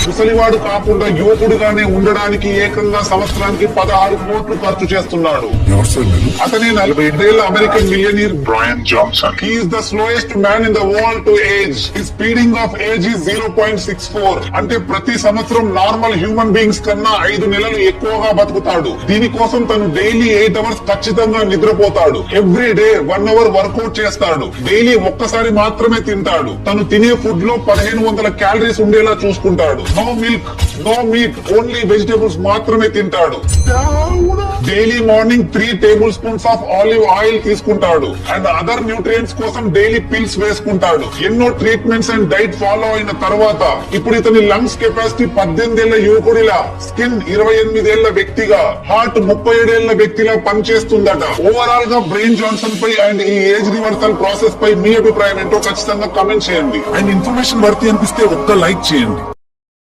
ముసలివాడు కాకుండా యువకుడుగానే ఉండడానికి ఏకంగా సంవత్సరానికి 16 కోట్లు ఖర్చు చేస్తున్నాడు. అతనే 47 American millionaire Brian Johnson. He is the slowest man in the world to age. His speeding of age is 0.64. అంటే ప్రతి సంవత్సరం నార్మల్ హ్యూమన్ బీయింగ్స్ కన్నా 5 నెలలు ఎక్కువగా బతుకుతాడు. దీనికోసం తను డైలీ 8 అవర్స్ ఖచ్చితంగా నిద్రపోతాడు. ఎవ్రీ డే 1 అవర్ వర్కౌట్ చేస్తాడు. డైలీ ఒక్కసారి మాత్రమే తింటాడు. తను తినే ఫుడ్ లో 1500 క్యాలరీస్ ఉండేలా చూసుకుంటాడు. No milk, no meat, only vegetables మాత్రమే తింటాడు. Daily morning 3 tablespoons of olive oil తీసుకుంటాడు. అండ్ అదర్ న్యూట్రియంట్స్ కోసం డైలీ పిల్స్ వేసుకుంటాడు. ఎన్నో ట్రీట్మెంట్స్ అండ్ డైట్ ఫాలో అయిన తర్వాత ఇప్పుడు ఇతని లంగ్స్ కెపాసిటీ 18 ఏళ్ల యువకుడిలా, స్కిన్ 28 ఏళ్ల వ్యక్తిగా, హార్ట్ 37 ఏళ్ల వ్యక్తిలా పనిచేస్తుందట. ఓవరాల్ గా బ్రెయిన్ జాన్సన్ పై అండ్ ఈ ఏజ్ రివర్సల్ ప్రాసెస్ పై మీ అభిప్రాయం ఏంటో ఖచ్చితంగా కమెంట్ చేయండి. అండ్ ఇన్ఫర్మేషన్ వర్తి అనిపిస్తే ఒక్క లైక్ చేయండి.